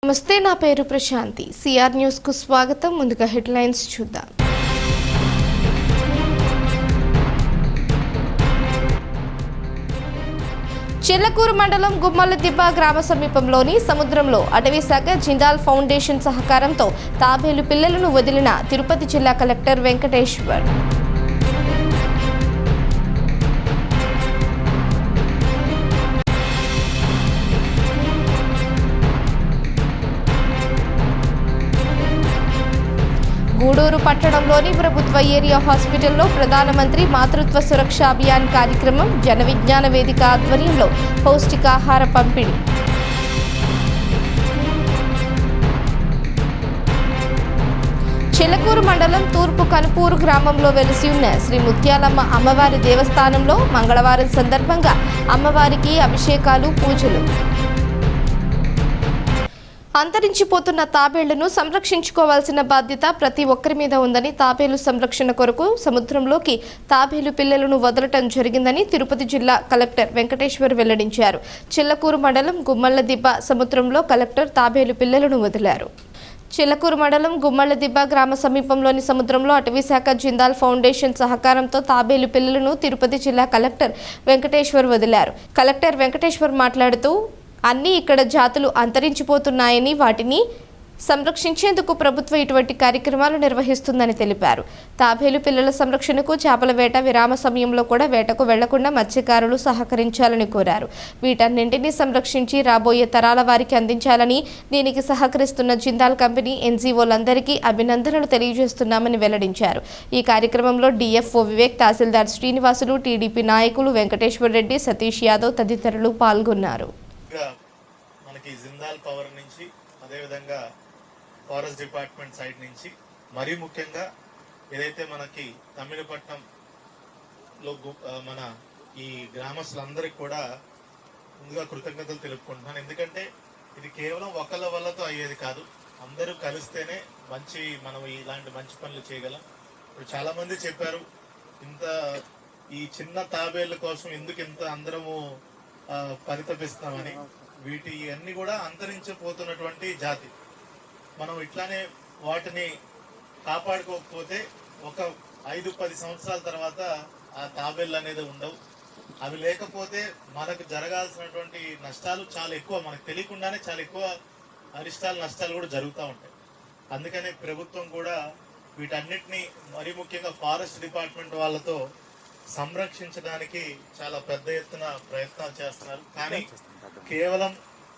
నమస్తే, నా పేరు ప్రశాంతి. సిఆర్ న్యూస్ కు స్వాగతం. ముందుగా హెడ్లైన్స్ చూద్దాం. చిల్లకూరు మండలం గుమ్మలదిబ్బ గ్రామ సమీపంలోని సముద్రంలో అటవీ శాఖ జిందాల్ ఫౌండేషన్ సహకారంతో తాబేలు పిల్లలను వదిలిన తిరుపతి జిల్లా కలెక్టర్ వెంకటేశ్వర్. గూడూరు పట్టణంలోని ప్రభుత్వ ఏరియా హాస్పిటల్లో ప్రధానమంత్రి మాతృత్వ సురక్ష అభియాన్ కార్యక్రమం, జన విజ్ఞాన వేదిక ఆధ్వర్యంలో పౌష్టికాహార పంపిణీ. చిల్లకూరు మండలం తూర్పు కనుపూరు గ్రామంలో వెలిసి ఉన్న శ్రీ ముత్యాలమ్మ అమ్మవారి దేవస్థానంలో మంగళవారం సందర్భంగా అమ్మవారికి అభిషేకాలు, పూజలు. అంతరించిపోతున్న తాబేళ్లను సంరక్షించుకోవాల్సిన బాధ్యత ప్రతి ఒక్కరి మీద ఉందని, తాబేలు సంరక్షణ కొరకు సముద్రంలోకి తాబేలు పిల్లలను వదలటం జరిగిందని తిరుపతి జిల్లా కలెక్టర్ వెంకటేశ్వర్ వెల్లడించారు. చిల్లకూరు మండలం గుమ్మలదిబ్బ సముద్రంలో కలెక్టర్ తాబేలు పిల్లలను వదిలారు. చిల్లకూరు మండలం గుమ్మలదిబ్బ గ్రామ సమీపంలోని సముద్రంలో అటవీశాఖ జిందాల్ ఫౌండేషన్ సహకారంతో తాబేలు పిల్లలను తిరుపతి జిల్లా కలెక్టర్ వెంకటేశ్వర్ వదిలారు. కలెక్టర్ వెంకటేశ్వర్ మాట్లాడుతూ, అన్నీ ఇక్కడ జాతులు అంతరించిపోతున్నాయని, వాటిని సంరక్షించేందుకు ప్రభుత్వం ఇటువంటి కార్యక్రమాలు నిర్వహిస్తుందని తెలిపారు. తాబేలు పిల్లల సంరక్షణకు చేపల వేట విరామ సమయంలో కూడా వేటకు వెళ్లకుండా మత్స్యకారులు సహకరించాలని కోరారు. వీటన్నింటినీ సంరక్షించి రాబోయే తరాల వారికి అందించాలని, దీనికి సహకరిస్తున్న జిందాల్ కంపెనీ ఎన్జీఓలందరికీ అభినందనలు తెలియజేస్తున్నామని వెల్లడించారు. ఈ కార్యక్రమంలో డిఎఫ్ఓ వివేక్, తహసీల్దార్ శ్రీనివాసులు, టీడీపీ నాయకులు వెంకటేశ్వర్ రెడ్డి, సతీష్ యాదవ్ తదితరులు పాల్గొన్నారు. మనకి జిందాల్ పవర్ నుంచి, అదేవిధంగా ఫారెస్ట్ డిపార్ట్మెంట్ సైడ్ నుంచి, మరీ ముఖ్యంగా ఏదైతే మనకి తమిళపట్నంలో మన ఈ గ్రామస్తులందరికీ కూడా ముందుగా కృతజ్ఞతలు తెలుపుకుంటున్నాను. ఎందుకంటే ఇది కేవలం ఒకళ్ళ వల్లతో అయ్యేది కాదు, అందరూ కలిస్తేనే మనం ఇలాంటి మంచి పనులు చేయగలం. ఇప్పుడు చాలా మంది చెప్పారు, ఈ చిన్న తాబేళ్ల కోసం ఎందుకు ఇంత అందరము పరితపిస్తామని. వీటి అన్ని కూడా అంతరించిపోతున్నటువంటి జాతి. మనం ఇట్లానే వాటిని కాపాడుకోకపోతే ఒక 5-10 సంవత్సరాల తర్వాత ఆ తాబేళ్ళు అనేది ఉండవు. అవి లేకపోతే మనకు జరగాల్సినటువంటి నష్టాలు చాలా ఎక్కువ, మనకు తెలియకుండానే చాలా ఎక్కువ అరిష్టాలు, నష్టాలు కూడా జరుగుతూ ఉంటాయి. అందుకనే ప్రభుత్వం కూడా వీటన్నిటిని, మరీ ముఖ్యంగా ఫారెస్ట్ డిపార్ట్మెంట్ వాళ్ళతో సంరక్షించడానికి చాలా పెద్ద ఎత్తున ప్రయత్నాలు చేస్తున్నారు. కానీ కేవలం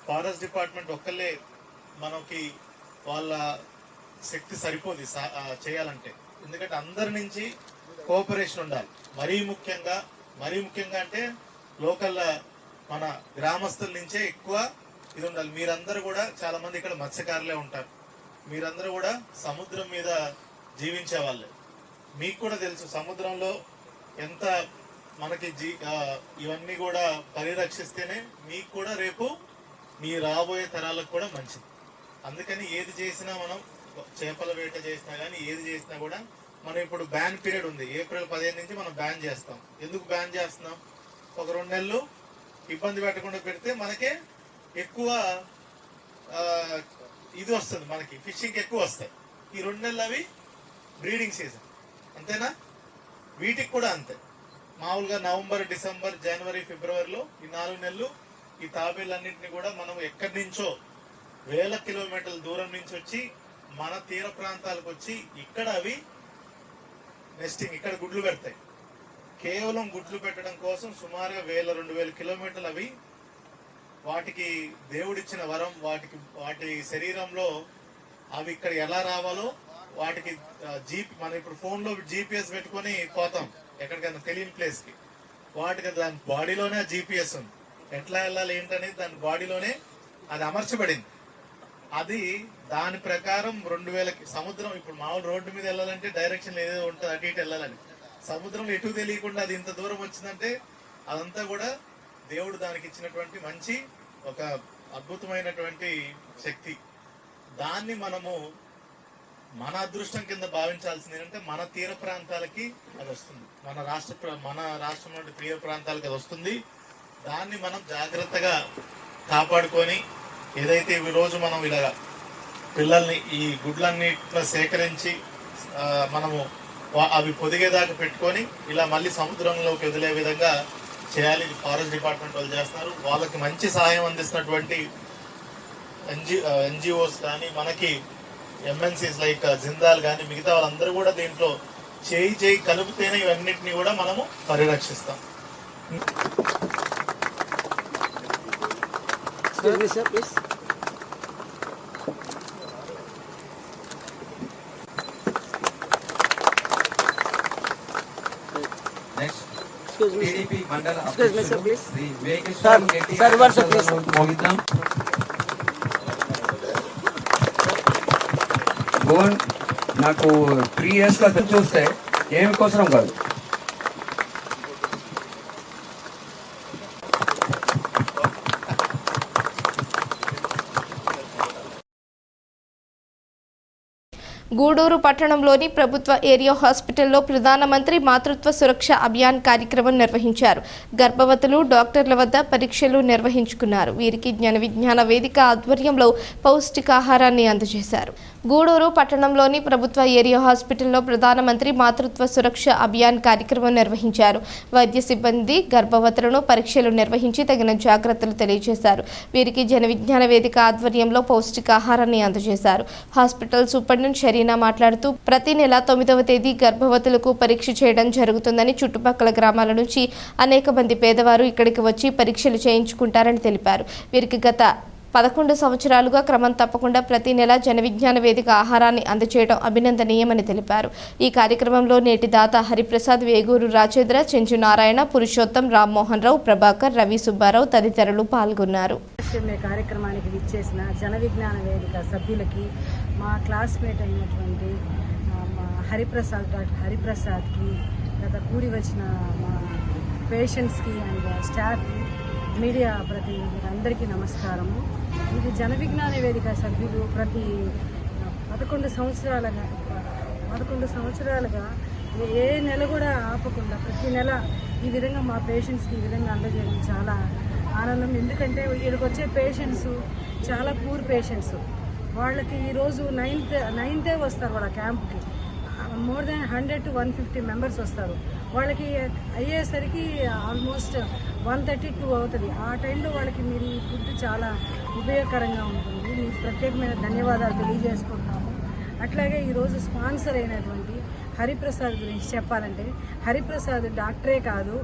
ఫారెస్ట్ డిపార్ట్మెంట్ ఒక్కళ్ళే మనకి వాళ్ళ శక్తి సరిపోదు చేయాలంటే. ఎందుకంటే అందరి నుంచి కోఆపరేషన్ ఉండాలి. మరీ ముఖ్యంగా అంటే లోకల్ మన గ్రామస్తుల నుంచే ఎక్కువ ఇది ఉండాలి. మీరందరూ కూడా చాలా మంది ఇక్కడ మత్స్యకారులే ఉంటారు. మీరందరూ కూడా సముద్రం మీద జీవించే వాళ్ళే. మీకు కూడా తెలుసు సముద్రంలో ఎంత మనకి ఇవన్నీ కూడా పరిరక్షిస్తేనే మీకు కూడా రేపు మీ రాబోయే తరాలకు కూడా మంచిది. అందుకని ఏది చేసినా, మనం చేపల వేట చేసినా కానీ ఏది చేసినా కూడా మనం ఇప్పుడు బ్యాన్ పీరియడ్ ఉంది. ఏప్రిల్ 15 నుంచి మనం బ్యాన్ చేస్తాం. ఎందుకు బ్యాన్ చేస్తున్నాం? ఒక 2 నెలలు ఇబ్బంది పెట్టకుండా పెడితే మనకే ఎక్కువ ఇది వస్తుంది, మనకి ఫిషింగ్ ఎక్కువ వస్తాయి. ఈ 2 నెలలు అవి బ్రీడింగ్ సీజన్, అంతేనా? వీటికి కూడా అంతే. మామూలుగా నవంబర్, డిసెంబర్, జనవరి, ఫిబ్రవరిలో ఈ 4 నెలలు ఈ తాబేళ్ళన్నింటినీ కూడా మనం ఎక్కడి నుంచో వేల కిలోమీటర్ల దూరం నుంచి వచ్చి మన తీర ప్రాంతాలకు వచ్చి ఇక్కడ అవి నెస్టింగ్, ఇక్కడ గుడ్లు పెడతాయి. కేవలం గుడ్లు పెట్టడం కోసం సుమారుగా 1000-2000 కిలోమీటర్లు అవి, వాటికి దేవుడిచ్చిన వరం, వాటి శరీరంలో అవి ఇక్కడ ఎలా రావాలో వాటికి మనం ఇప్పుడు ఫోన్లో GPS పెట్టుకొని పోతాం ఎక్కడికైనా తెలియని ప్లేస్ కి. వాటికి దాని బాడీలోనే GPS ఉంది. ఎట్లా వెళ్ళాలి ఏంటనేది దాని బాడీలోనే అది అమర్చబడింది. అది దాని ప్రకారం 2000 సముద్రం, ఇప్పుడు మామూలు రోడ్డు మీద వెళ్ళాలంటే డైరెక్షన్ ఏదో ఉంటుంది, అటు ఇటు వెళ్ళాలని. సముద్రం ఎటు తెలియకుండా అది ఇంత దూరం వచ్చిందంటే అదంతా కూడా దేవుడు దానికి ఇచ్చినటువంటి మంచి ఒక అద్భుతమైనటువంటి శక్తి. దాన్ని మనము మన అదృష్టం కింద భావించాల్సింది ఏంటంటే మన తీర ప్రాంతాలకి అది వస్తుంది, మన రాష్ట్రంలో తీర ప్రాంతాలకి అది వస్తుంది. దాన్ని మనం జాగ్రత్తగా కాపాడుకొని ఏదైతే ఈ రోజు మనం ఇలా పిల్లల్ని ఈ గుడ్లన్నిట్లో సేకరించి మనము అవి పొదిగేదాకా పెట్టుకొని ఇలా మళ్ళీ సముద్రంలోకి వదిలే విధంగా చేయాలి. ఫారెస్ట్ డిపార్ట్మెంట్ వాళ్ళు చేస్తున్నారు. వాళ్ళకి మంచి సహాయం అందిస్తున్నటువంటి ఎన్జిఓస్ కానీ, మనకి ఎంఎన్సీస్ లైక్ జిందాల్ కానీ, మిగతా వాళ్ళందరూ కూడా దీంట్లో చేయి కలిపితేనే ఇవన్నిటిని కూడా మనము పరిరక్షిస్తాం. నాకు 3 years లో చూస్తే ఏమి కోసరం కాదు. గూడూరు పట్టణంలోని ప్రభుత్వ ఏరియా హాస్పిటల్లో ప్రధానమంత్రి మాతృత్వ సురక్ష అభియాన్ కార్యక్రమం నిర్వహించారు. గర్భవతులు డాక్టర్ల వద్ద పరీక్షలు నిర్వహించుకున్నారు. వీరికి జ్ఞాన విజ్ఞాన వేదిక ఆధ్వర్యంలో పౌష్టికాహారాన్ని అందజేశారు. గూడూరు పట్టణంలోని ప్రభుత్వ ఏరియా హాస్పిటల్లో ప్రధానమంత్రి మాతృత్వ సురక్ష అభియాన్ కార్యక్రమం నిర్వహించారు. వైద్య సిబ్బంది గర్భవతులను పరీక్షలు నిర్వహించి తగిన జాగ్రత్తలు తెలియజేశారు. వీరికి జన విజ్ఞాన వేదిక ఆధ్వర్యంలో పౌష్టికాహారాన్ని అందజేశారు. హాస్పిటల్ సూపరింటెండెంట్ షరీనా మాట్లాడుతూ ప్రతి నెల 9వ తేదీ గర్భవతులకు పరీక్ష చేయడం జరుగుతుందని, చుట్టుపక్కల గ్రామాల నుంచి అనేక మంది పేదవారు ఇక్కడికి వచ్చి పరీక్షలు చేయించుకుంటారని తెలిపారు. వీరికి గత 11 సంవత్సరాలుగా క్రమం తప్పకుండా ప్రతి నెల జన విజ్ఞాన వేదిక ఆహారాన్ని అందజేయడం అభినందనీయమని తెలిపారు. ఈ కార్యక్రమంలో నేటి దాత హరిప్రసాద్, వేగూరు రాజేంద్ర, చెంచు నారాయణ, పురుషోత్తం, రామ్మోహన్ రావు, ప్రభాకర్, రవి సుబ్బారావు తదితరులు పాల్గొన్నారు. కార్యక్రమానికి విచ్చేసిన జన విజ్ఞాన వేదిక సభ్యులకి, మా క్లాస్మేట్ అయినటువంటి హరిప్రసాద్, డాక్టర్ హరిప్రసాద్కి, గత కూడి వచ్చిన మా పేషెంట్స్కి అండ్ స్టాఫ్కి, మీడియా ప్రతినిధులందరికీ నమస్కారము. ఇది జన విజ్ఞాన వేదిక సభ్యులు ప్రతి 11 సంవత్సరాలుగా ఏ నెల కూడా ఆపకుండా ప్రతి నెల ఈ విధంగా మా పేషెంట్స్కి ఈ విధంగా అందజేయడం చాలా ఆనందం. ఎందుకంటే ఇక్కడికి వచ్చే పేషెంట్స్ చాలా పూర్ పేషెంట్స్. వాళ్ళకి ఈరోజు నైన్తే వస్తారు వాళ్ళ క్యాంప్కి. మోర్ దాన్ 100 to 150 మెంబర్స్ వస్తారు. వాళ్ళకి అయ్యేసరికి ఆల్మోస్ట్ 1:32 అవుతుంది. ఆ టైంలో వాళ్ళకి మీరు ఈ ఫుడ్ చాలా ఉపయోగకరంగా ఉంటుంది. మీకు ప్రత్యేకమైన ధన్యవాదాలు తెలియజేసుకుంటున్నాము. అట్లాగే ఈరోజు స్పాన్సర్ అయినటువంటి హరిప్రసాద్ గురించి చెప్పాలంటే, హరిప్రసాద్ డాక్టరే కాదు,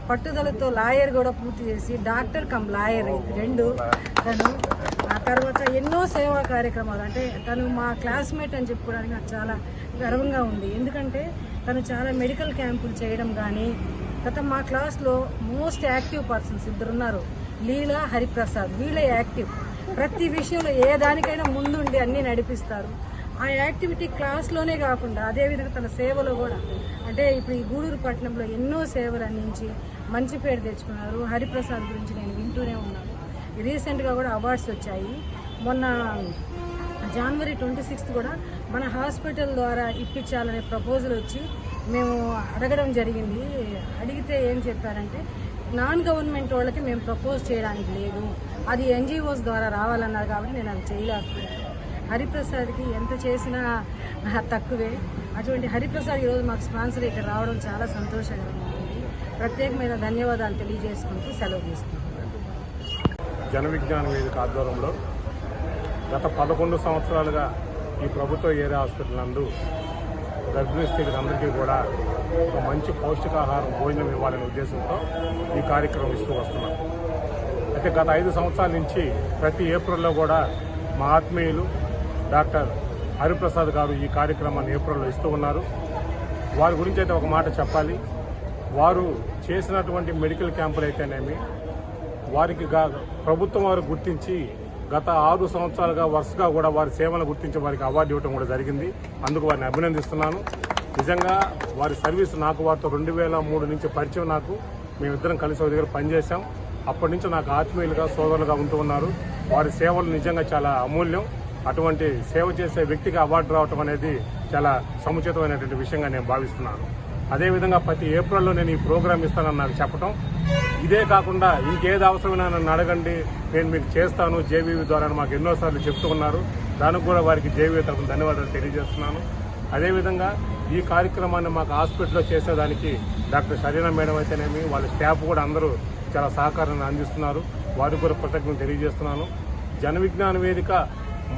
పట్టుదలతో లాయర్ కూడా పూర్తి చేసి డాక్టర్ కమ్ లాయర్ రెండు తను. ఆ తర్వాత ఎన్నో సేవా కార్యక్రమాలు, అంటే తను మా క్లాస్మేట్ అని చెప్పుకోవడానికి నాకు చాలా గర్వంగా ఉంది. ఎందుకంటే తను చాలా మెడికల్ క్యాంపులు చేయడం కానీ, గత మా క్లాస్లో మోస్ట్ యాక్టివ్ పర్సన్స్ 2 ఉన్నారు, లీలా, హరిప్రసాద్. వీళ్ళే యాక్టివ్, ప్రతి విషయంలో ఏ దానికైనా ముందుండి అన్నీ నడిపిస్తారు. ఆ యాక్టివిటీ క్లాస్లోనే కాకుండా అదేవిధంగా తన సేవలో కూడా, అంటే ఇప్పుడు ఈ గూడూరు పట్టణంలో ఎన్నో సేవలు అందించి మంచి పేరు తెచ్చుకున్నారు. హరిప్రసాద్ గురించి నేను వింటూనే ఉన్నాను. రీసెంట్గా కూడా అవార్డ్స్ వచ్చాయి. మొన్న January 26th కూడా మన హాస్పిటల్ ద్వారా ఇప్పించాలనే ప్రపోజల్ వచ్చి మేము అడగడం జరిగింది. అడిగితే ఏం చెప్పారంటే, నాన్ గవర్నమెంట్ వాళ్ళకి మేము ప్రపోజ్ చేయడానికి లేదు, అది NGOs ద్వారా రావాలన్నారు. కాబట్టి నేను అది చేయలేకపోయాను. హరిప్రసాద్కి ఎంత చేసినా తక్కువే. అటువంటి హరిప్రసాద్ ఈరోజు మాకు స్పాన్సర్ ఇక్కడ రావడం చాలా సంతోషంగా ఉంది. ప్రత్యేకమైన ధన్యవాదాలు తెలియజేసుకుంటూ సెలవు తీసుకుంటున్నాను. జన విజ్ఞాన వేదిక ఆధ్వర్యంలో గత 11 సంవత్సరాలుగా ఈ ప్రభుత్వ ఏరియా హాస్పిటల్ నందు గర్భిణీ స్త్రీలందరికీ కూడా ఒక మంచి పౌష్టికాహారం భోజనం ఇవ్వాలనే ఉద్దేశంతో ఈ కార్యక్రమం ఇస్తూ వస్తున్నాం. అయితే గత 5 సంవత్సరాల నుంచి ప్రతి ఏప్రిల్లో కూడా మా ఆత్మీయులు డాక్టర్ హరిప్రసాద్ గారు ఈ కార్యక్రమాన్ని ఏప్రిల్లో ఇస్తూ ఉన్నారు. వారి గురించి అయితే ఒక మాట చెప్పాలి. వారు చేసినటువంటి మెడికల్ క్యాంపులు అయితేనేమి, వారికి ప్రభుత్వం వారు గుర్తించి గత 6 సంవత్సరాలుగా వరుసగా కూడా వారి సేవలను గుర్తించి వారికి అవార్డు ఇవ్వడం కూడా జరిగింది. అందుకు వారిని అభినందిస్తున్నాను. నిజంగా వారి సర్వీస్ నాకు వారితో 2003 నుంచి పరిచయం. మేమిద్దరం కలిసి ఒక దగ్గర పనిచేశాం. అప్పటి నుంచి నాకు ఆత్మీయులుగా, సోదరులుగా ఉంటూ ఉన్నారు. వారి సేవలు నిజంగా చాలా అమూల్యం. అటువంటి సేవ చేసే వ్యక్తికి అవార్డు రావటం అనేది చాలా సముచితమైనటువంటి విషయంగా నేను భావిస్తున్నాను. అదేవిధంగా ప్రతి ఏప్రిల్లో నేను ఈ ప్రోగ్రాం ఇస్తానని నాకు చెప్పడం ఇదే కాకుండా ఇంకేది అవసరమైనా నన్ను అడగండి, నేను మీకు చేస్తాను జేవీవీ ద్వారా మాకు ఎన్నోసార్లు చెప్తూ ఉన్నారు. దానికి కూడా వారికి జేవీవీ తరఫున ధన్యవాదాలు తెలియజేస్తున్నాను. అదేవిధంగా ఈ కార్యక్రమాన్ని మాకు హాస్పిటల్లో చేసేదానికి డాక్టర్ షరీనా మేడం అయితేనేమి, వాళ్ళ స్టాఫ్ కూడా అందరూ చాలా సహకారాన్ని అందిస్తున్నారు. వారికి కూడా కృతజ్ఞతలు తెలియజేస్తున్నాను. జన విజ్ఞాన వేదిక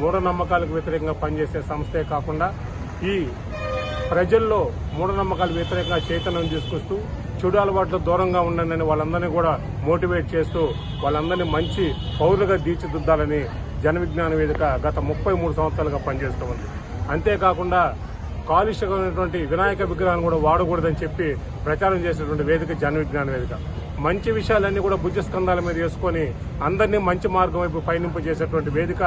మూఢనమ్మకాలకు వ్యతిరేకంగా పనిచేసే సంస్థే కాకుండా ఈ ప్రజల్లో మూఢనమ్మకాలకు వ్యతిరేకంగా చైతన్యం తీసుకొస్తూ చెడు అలవాట్లు దూరంగా ఉండండి వాళ్ళందరినీ కూడా మోటివేట్ చేస్తూ వాళ్ళందరినీ మంచి పౌరులుగా తీర్చిదిద్దాలని జన విజ్ఞాన వేదిక గత 33 సంవత్సరాలుగా పనిచేస్తూ ఉంది. అంతేకాకుండా కాలుష్యమైనటువంటి వినాయక విగ్రహాన్ని కూడా వాడకూడదని చెప్పి ప్రచారం చేసేటువంటి వేదిక జన విజ్ఞాన వేదిక. మంచి విషయాలన్నీ కూడా భుజస్కంధాల మీద వేసుకొని అందరినీ మంచి మార్గం వైపు పయనింపు చేసేటువంటి వేదిక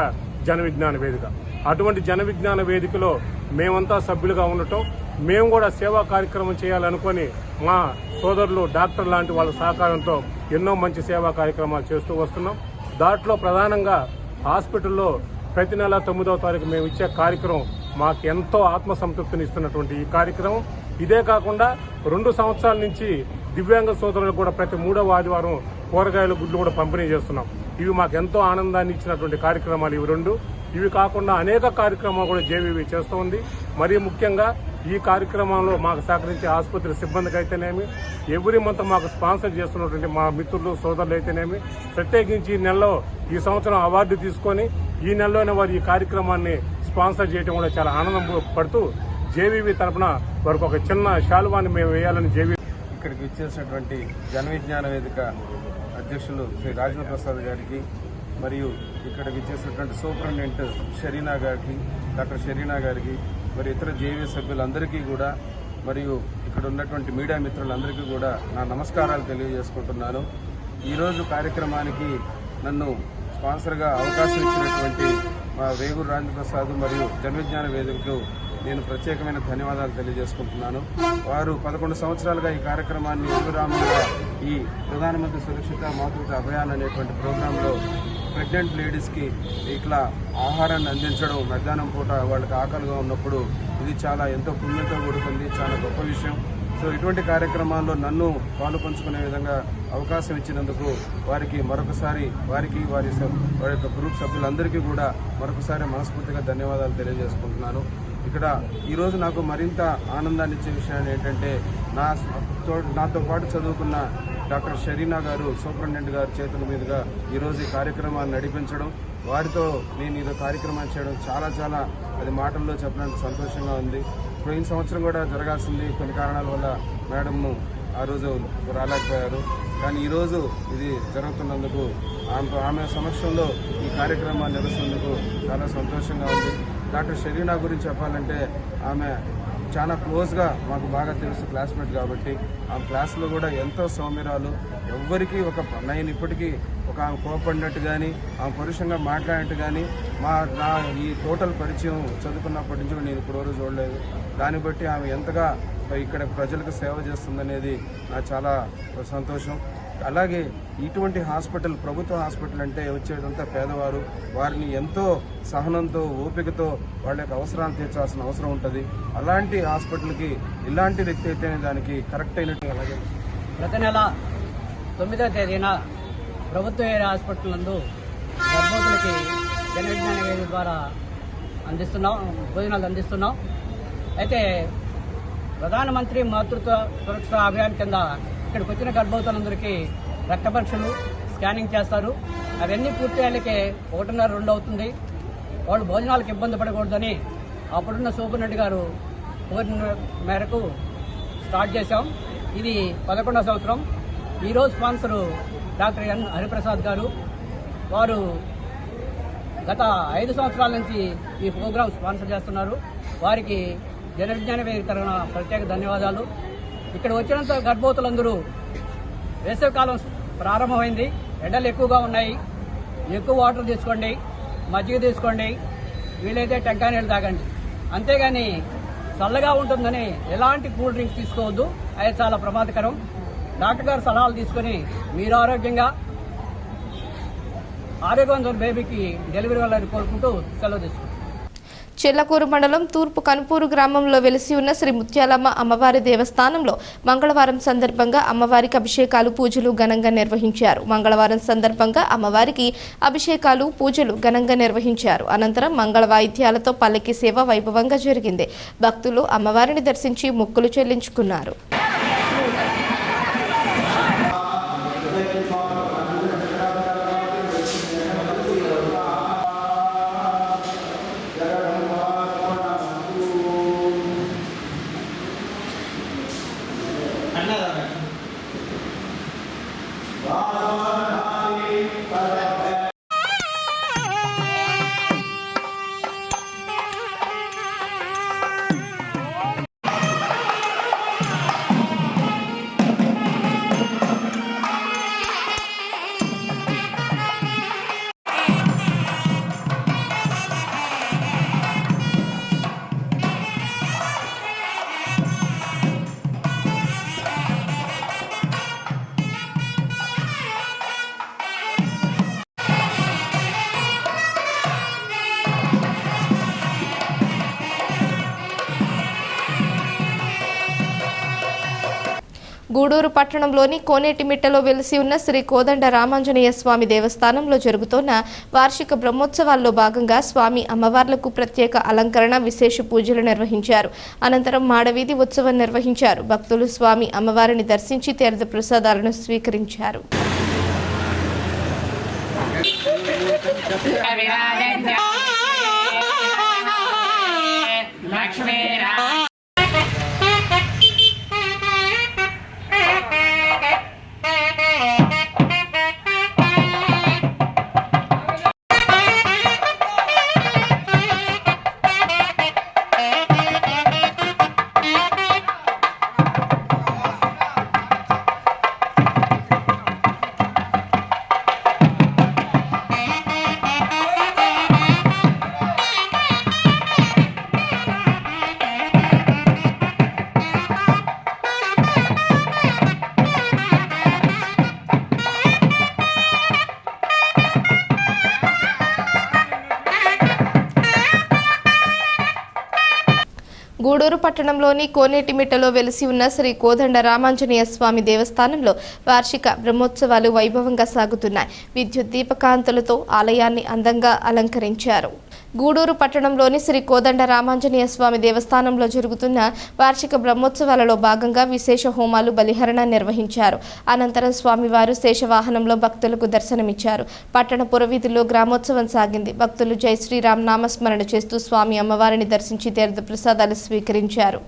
జన విజ్ఞాన వేదిక. అటువంటి జన విజ్ఞాన వేదికలో మేమంతా సభ్యులుగా ఉండటం, మేము కూడా సేవా కార్యక్రమం చేయాలనుకొని మా సోదరులు డాక్టర్ లాంటి వాళ్ళ సహకారంతో ఎన్నో మంచి సేవా కార్యక్రమాలు చేస్తూ వస్తున్నాం. దాంట్లో ప్రధానంగా హాస్పిటల్లో ప్రతి నెల 9వ తారీఖు మేము ఇచ్చే కార్యక్రమం మాకు ఎంతో ఆత్మసంతృప్తిని ఇస్తున్నటువంటి ఈ కార్యక్రమం. ఇదే కాకుండా 2 సంవత్సరాల నుంచి దివ్యాంగ సోదరులకు కూడా ప్రతి 3వ ఆదివారం కూరగాయల గుడ్లు కూడా పంపిణీ చేస్తున్నాం. ఇవి మాకు ఎంతో ఆనందాన్ని ఇచ్చినటువంటి కార్యక్రమాలు ఇవి 2. ఇవి కాకుండా అనేక కార్యక్రమాలు కూడా జేవీవీ చేస్తూ ఉంది. మరీ ముఖ్యంగా ఈ కార్యక్రమంలో మాకు సహకరించే ఆసుపత్రి సిబ్బందికి అయితేనేమి, ఎవ్రీ మంత్ మాకు స్పాన్సర్ చేస్తున్నటువంటి మా మిత్రులు సోదరులు అయితేనేమి, ప్రత్యేకించి ఈ సంవత్సరం అవార్డు తీసుకొని ఈ నెలలోనే వారు ఈ కార్యక్రమాన్ని స్పాన్సర్ చేయడం కూడా చాలా ఆనందం పడుతూ జేవీవీ తరఫున వారికి ఒక చిన్న శాలువాన్ని మేము వేయాలని జేవీ ఇక్కడికి విచ్చేసినటువంటి జన విజ్ఞాన వేదిక అధ్యక్షులు శ్రీ రాజేంద్ర ప్రసాద్ గారికి, మరియు ఇక్కడ విచ్చేసినటువంటి సూపరింటెండెంట్ షరీనా గారికి, డాక్టర్ షరీనా గారికి, మరి ఇతర జేవీ సభ్యులందరికీ కూడా, మరియు ఇక్కడ ఉన్నటువంటి మీడియా మిత్రులందరికీ కూడా నా నమస్కారాలు తెలియజేసుకుంటున్నాను. ఈరోజు కార్యక్రమానికి నన్ను స్పాన్సర్గా అవకాశం ఇచ్చినటువంటి మా వేగూరు రాజేంద్ర ప్రసాద్ మరియు జన విజ్ఞాన వేదికకు నేను ప్రత్యేకమైన ధన్యవాదాలు తెలియజేసుకుంటున్నాను. వారు 11 సంవత్సరాలుగా ఈ కార్యక్రమాన్ని విరామంగా ఈ ప్రధానమంత్రి సురక్షిత మాతృత్వ అభియాన్ అనేటువంటి ప్రోగ్రాంలో ప్రెగ్నెంట్ లేడీస్కి ఇట్లా ఆహారాన్ని అందించడం, మధ్యాహ్నం పూట వాళ్ళకి ఆకలిగా ఉన్నప్పుడు ఇది చాలా ఎంతో పుణ్యంతో కూడుకుంది, చాలా గొప్ప విషయం. సో ఇటువంటి కార్యక్రమాల్లో నన్ను పాలు పంచుకునే విధంగా అవకాశం ఇచ్చినందుకు వారికి మరొకసారి, వారి యొక్క గ్రూప్ సభ్యులందరికీ కూడా మరొకసారి మనస్ఫూర్తిగా ధన్యవాదాలు తెలియజేసుకుంటున్నాను. ఇక్కడ ఈరోజు నాకు మరింత ఆనందాన్ని ఇచ్చే విషయాన్ని ఏంటంటే, నాతో పాటు చదువుకున్న డాక్టర్ షరీనా గారు, సూపరింటెండెంట్ గారి చేతుల మీదుగా ఈరోజు ఈ కార్యక్రమాన్ని నడిపించడం, వారితో నేను ఈ కార్యక్రమాన్ని చేయడం చాలా అది మాటల్లో చెప్పడానికి సంతోషంగా ఉంది. పోయిన సంవత్సరం కూడా జరగాల్సింది, కొన్ని కారణాల వల్ల మేడంను ఆ రోజు రాలేకపోయారు. కానీ ఈరోజు ఇది జరుగుతున్నందుకు, ఆమె సమక్షంలో ఈ కార్యక్రమాన్ని నిర్వహిస్తున్నందుకు చాలా సంతోషంగా ఉంది. డాక్టర్ షరీనా గురించి చెప్పాలంటే ఆమె చాలా క్లోజ్గా మాకు బాగా తెలుసు, క్లాస్మేట్ కాబట్టి. ఆ క్లాస్లో కూడా ఎంతో సౌమ్యరాలు, ఎవ్వరికీ నేను ఇప్పటికీ ఆమె కోపడినట్టు కానీ, ఆమె పరుషంగా మాట్లాడినట్టు కానీ నా ఈ టోటల్ పరిచయం చదువుకున్నప్పటి నుంచి నేను ఇప్పటివరకు చూడలేదు. దాన్ని బట్టి ఆమె ఎంతగా ఇక్కడ ప్రజలకు సేవ చేస్తుందనేది నాకు చాలా సంతోషం. అలాగే ఇటువంటి హాస్పిటల్, ప్రభుత్వ హాస్పిటల్ అంటే వచ్చేదంతా పేదవారు, వారిని ఎంతో సహనంతో, ఓపికతో వాళ్ళ యొక్క అవసరాలు తీర్చాల్సిన అవసరం ఉంటుంది. అలాంటి హాస్పిటల్కి ఇలాంటి వ్యక్తి అయితేనే దానికి కరెక్ట్ అయినట్టు. అలాగే గత నెల 9వ తేదీన ప్రభుత్వ ఏరియా హాస్పిటల్ నందు గర్భవతులకి జన విజ్ఞాన వేదిక ద్వారా భోజనాలు అందిస్తున్నాం. అయితే ప్రధానమంత్రి మాతృత్వ సురక్ష అభియాన్ కింద ఇక్కడికి వచ్చిన గర్భవతులందరికీ రక్త పరీక్షలు, స్కానింగ్ చేస్తారు. అవన్నీ పూర్తి అయ్యేకే 1:30-2 అవుతుంది. వాళ్ళు భోజనాలకు ఇబ్బంది పడకూడదని అప్పుడున్న సూపరింటెండెంట్ గారు కోరిన మేరకు స్టార్ట్ చేశాం. ఇది 11వ సంవత్సరం. ఈరోజు స్పాన్సరు డాక్టర్ ఎన్ హరిప్రసాద్ గారు. వారు గత 5 సంవత్సరాల నుంచి ఈ ప్రోగ్రాం స్పాన్సర్ చేస్తున్నారు. వారికి జన విజ్ఞాన వేదిక తరఫున ప్రత్యేక ధన్యవాదాలు. ఇక్కడ వచ్చినంత గర్భవతులందరూ, వేసవికాలం ప్రారంభమైంది, ఎండలు ఎక్కువగా ఉన్నాయి, ఎక్కువ వాటర్ తీసుకోండి, మజ్జిగ తీసుకోండి, వీలైతే టెంకాయ నీళ్ళు తాగండి. అంతేగాని చల్లగా ఉంటుందని ఎలాంటి కూల్ డ్రింక్స్ తీసుకోవద్దు, అది చాలా ప్రమాదకరం. డాక్టర్ గారి సలహాలు తీసుకుని మీరు ఆరోగ్యవంతమైన బేబీకి డెలివరీ వెళ్ళాలని కోరుకుంటూ సెలవు తీసుకుంటాం. చెల్లకూరు మండలం తూర్పు కనుపూరు గ్రామంలో వెలిసి ఉన్న శ్రీ ముత్యాలమ్మ అమ్మవారి దేవస్థానంలో మంగళవారం సందర్భంగా అమ్మవారికి అభిషేకాలు పూజలు ఘనంగా నిర్వహించారు. మంగళవారం సందర్భంగా అమ్మవారికి అభిషేకాలు పూజలు ఘనంగా నిర్వహించారు. అనంతరం మంగళ వాయిద్యాలతో పల్లకి సేవ వైభవంగా జరిగింది. భక్తులు అమ్మవారిని దర్శించి మొక్కులు చెల్లించుకున్నారు. గూడూరు పట్టణంలోని కోనేటిమిట్టలో వెలిసి ఉన్న శ్రీ కోదండ రామాంజనేయ స్వామి దేవస్థానంలో జరుగుతున్న వార్షిక బ్రహ్మోత్సవాల్లో భాగంగా స్వామి అమ్మవార్లకు ప్రత్యేక అలంకరణ విశేష పూజలు నిర్వహించారు. అనంతరం మాడవీధి ఉత్సవం నిర్వహించారు. భక్తులు స్వామి అమ్మవారిని దర్శించి తీర్థ ప్రసాదాలను స్వీకరించారు. గూడూరు పట్టణంలోని కోనేటిమిట్టలో వెలిసి ఉన్న శ్రీ కోదండ రామాంజనేయ స్వామి దేవస్థానంలో వార్షిక బ్రహ్మోత్సవాలు వైభవంగా సాగుతున్నాయి. విద్యుత్ దీపకాంతులతో ఆలయాన్ని అందంగా అలంకరించారు. గూడూరు పట్టణంలోని శ్రీ కోదండ రామాంజనేయ స్వామి దేవస్థానంలో జరుగుతున్న వార్షిక బ్రహ్మోత్సవాలలో భాగంగా విశేష హోమాలు బలిహరణ నిర్వహించారు. అనంతరం స్వామివారు శేషవాహనంలో భక్తులకు దర్శనమిచ్చారు. పట్టణ పురవీధుల్లో గ్రామోత్సవం సాగింది. భక్తులు జై శ్రీరామ్ నామస్మరణ చేస్తూ స్వామి అమ్మవారిని దర్శించి తీర్థ ప్రసాదాలు స్వీకరించారు.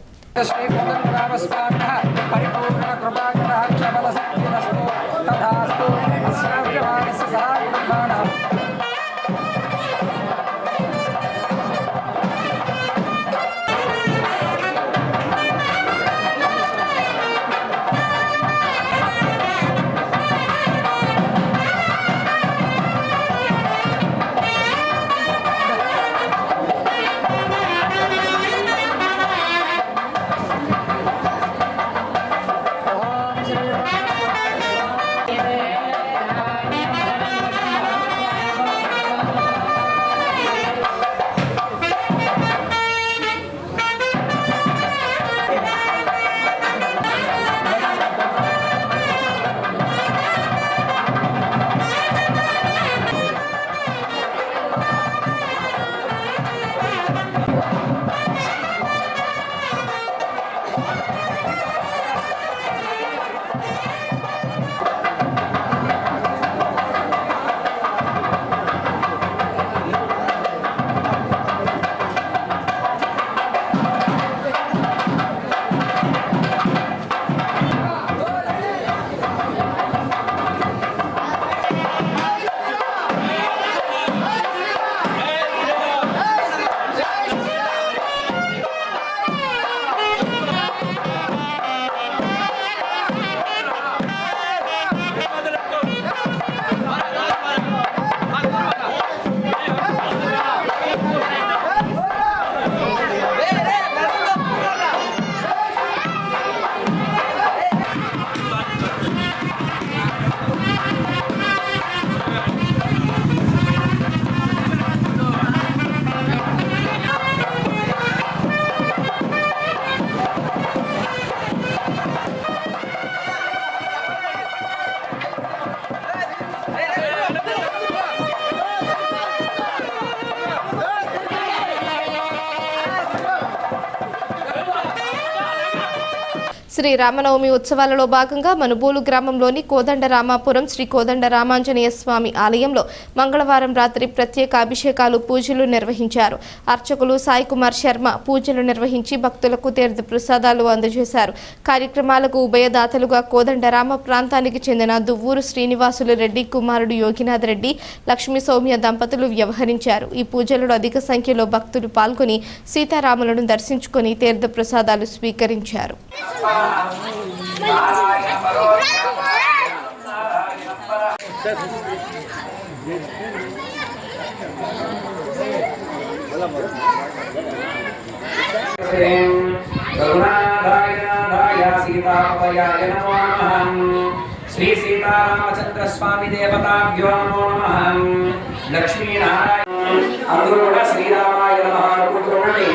శ్రీ రామనవమి ఉత్సవాలలో భాగంగా మనుబోలు గ్రామంలోని కోదండరామాపురం శ్రీ కోదండ రామాంజనేయ స్వామి ఆలయంలో మంగళవారం రాత్రి ప్రత్యేక అభిషేకాలు పూజలు నిర్వహించారు. అర్చకులు సాయి కుమార్ శర్మ పూజలు నిర్వహించి భక్తులకు తీర్థ ప్రసాదాలు అందజేశారు. కార్యక్రమాలకు ఉభయదాతలుగా కోదండరామ ప్రాంతానికి చెందిన దువ్వూరు శ్రీనివాసులు రెడ్డి కుమారుడు యోగినాథ్ రెడ్డి, లక్ష్మీ సౌమ్య దంపతులు వ్యవహరించారు. ఈ పూజలలో అధిక సంఖ్యలో భక్తులు పాల్గొని సీతారాములను దర్శించుకొని తీర్థ ప్రసాదాలు స్వీకరించారు. శ్రీ సీతారామచంద్ర స్వామి దేవతాభ్యో నమో నమః. లక్ష్మీనారాయణ అందరూ కూడా శ్రీరామాయ నమః అనుకుంటున్నాండి.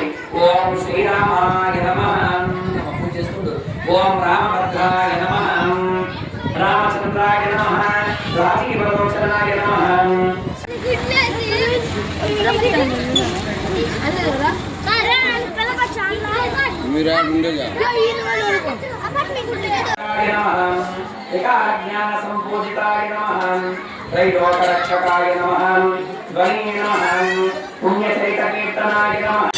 ఓం శ్రీరామాయ నమః. పూజ చేస్తుండు. ఓం రామభద్రాయ నమః, రామచంద్రాయ నమః, రాజీవలోచనాయ నమః. జ్ఞాన సంపూజితాయ నమః, త్రైలోకరక్షకాయ నమః, ధ్వని నమః, పుణ్యచరిత కీర్తనాయ నమః.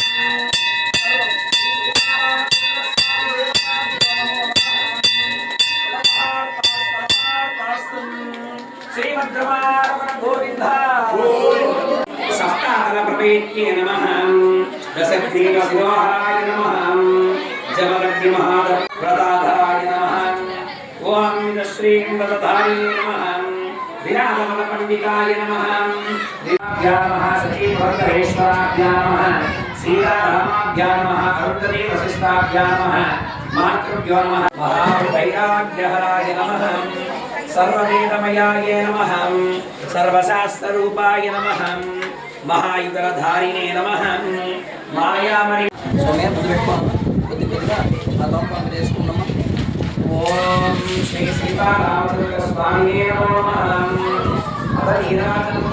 శ్రీమద్రమారమణ గోవింద సప్తాహ ప్రవేద్యే నమః, దశగ్రీవ శిరోహరాయ నమః, జమదగ్ని మహాప్రదాధాయ నమః. ఓం శ్రీంద్రధాయ నమః, విరామల పండితాయ నమః, దివ్యాభ్యా నమః, సతీభద్రేశ్వరాభ్యా నమః, సీతారామాభ్యా నమః, కరుణదేవ వశిష్ఠాభ్యా నమః, మాతృభ్యో నమః, మహావైరాగ్యహరాయ నమః, సర్వవేదమయాయ నమః, సర్వశాస్త్రరూపాయ నమః, మహాయుగధారిణే నమః. మాయామణి సమయం కొద్ది కొద్దిగా ఆ లోపల చేసుకున్నామా. ఓం శ్రీ సీతారామచంద్ర స్వామి నమో నమః. అత నీరాజనం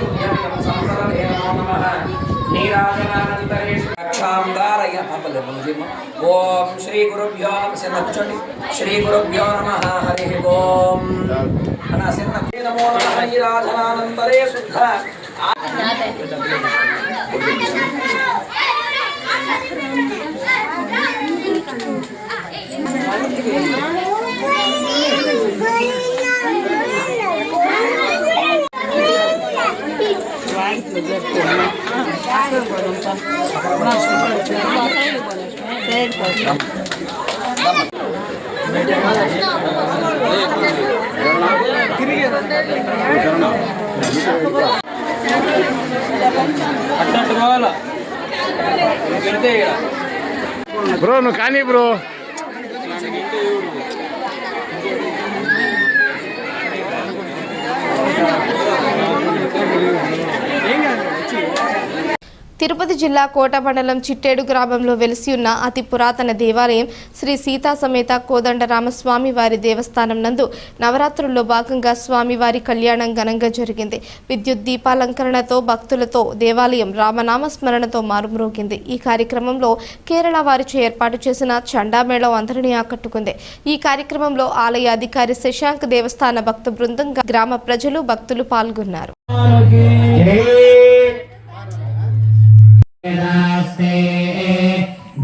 సంతతే నమో నమః. నీరాజనానంతరేషు రక్షాందారయ పాపలే మనజీమ. ఓం శ్రీ గురుభ్యో నమః. కూర్చోండి. శ్రీ గురుభ్యో నమః. హరి ఓం అనసిన్న నమో నమః. నీరాజనానంతరే శుద్ధ బ్రో నువ్వు కానీ బ్రో తిరుపతి జిల్లా కోట మండలం చిట్టేడు గ్రామంలో వెలిసి ఉన్న అతి పురాతన దేవాలయం శ్రీ సీతా సమేత కోదండరామస్వామి వారి దేవస్థానం నందు నవరాత్రుల్లో భాగంగా స్వామివారి కళ్యాణం ఘనంగా జరిగింది. విద్యుత్ దీపాలంకరణతో భక్తులతో దేవాలయం రామనామ స్మరణతో మారుమ్రోగింది. ఈ కార్యక్రమంలో కేరళ వారిచే ఏర్పాటు చేసిన చండామేళం అందరినీ ఆకట్టుకుంది. ఈ కార్యక్రమంలో ఆలయ అధికారి శశాంక్, దేవస్థాన భక్త బృందం, గ్రామ ప్రజలు, భక్తులు పాల్గొన్నారు.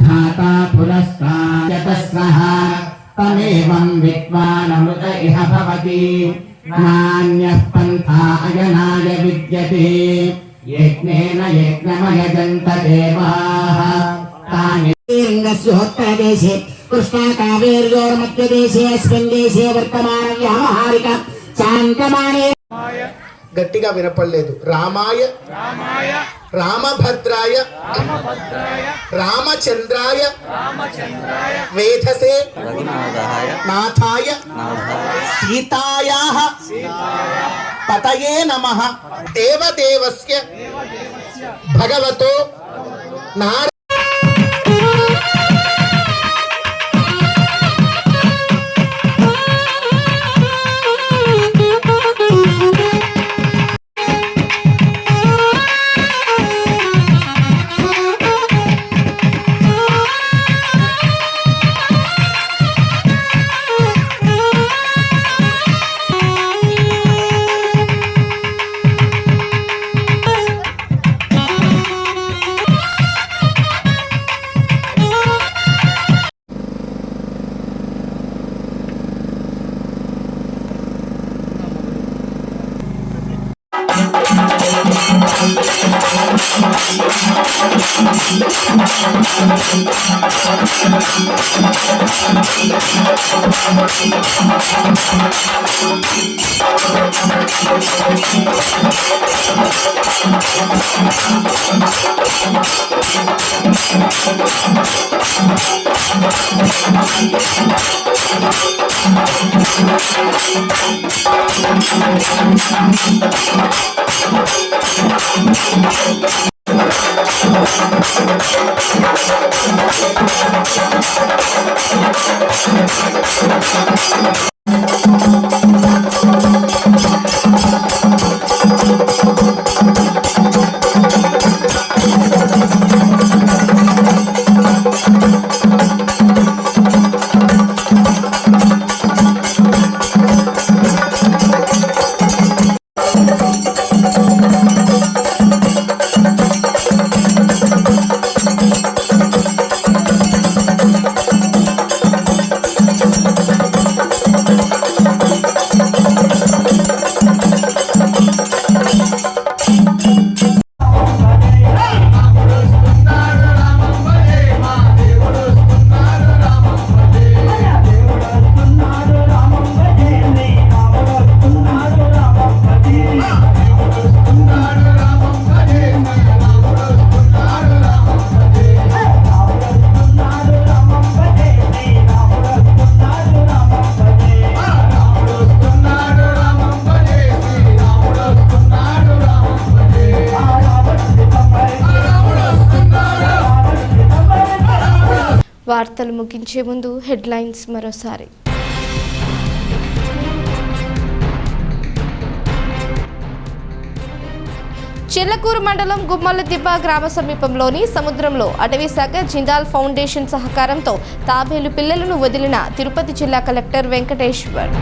धाता पुरस्ताः तमेवं विद्वानमृत इह भवति नान्यः पन्था अयनाय विद्यते यज्ञेन यज्ञमयजन्त देवाः तानि लिङ्गस्योत्तरदेशे कृष्णाकावेर्योर्मध्यदेशे अस्मिन् देशे वर्तमान व्यावहारिक शान्तमाने గట్టిగా వినపడలేదు. రామాయ రామభద్రాయ రామచంద్రాయ వేధసే నాథాయ సీతాయాః పతయే నమః. దేవదేవస్య భగవతో నారాయణ వార్తలు ముగించే ముందు హెడ్లైన్స్ మరోసారి. చిల్లకూరు మండలం గుమ్మలదిబ్బ గ్రామ సమీపంలోని సముద్రంలో అటవీ శాఖ జిందాల్ ఫౌండేషన్ సహకారంతో తాబేలు పిల్లలను వదిలిన తిరుపతి జిల్లా కలెక్టర్ వెంకటేశ్వర్.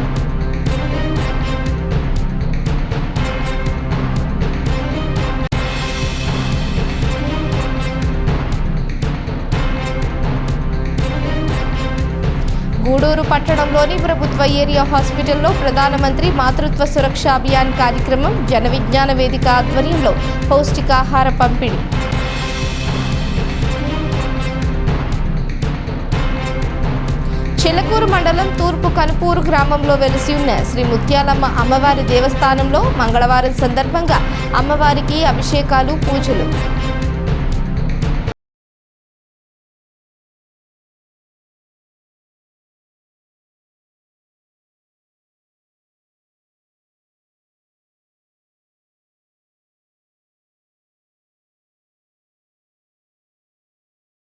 గూడూరు పట్టణంలోని ప్రభుత్వ ఏరియా హాస్పిటల్లో ప్రధానమంత్రి మాతృత్వ సురక్ష అభియాన్ కార్యక్రమం జన విజ్ఞాన వేదిక ఆధ్వర్యంలో పౌష్టికాహార పంపిణీ. చిల్లకూరు మండలం తూర్పు కనుపూరు గ్రామంలో వెలిసి ఉన్న శ్రీ ముత్యాలమ్మ అమ్మవారి దేవస్థానంలో మంగళవారం సందర్భంగా అమ్మవారికి అభిషేకాలు పూజలు.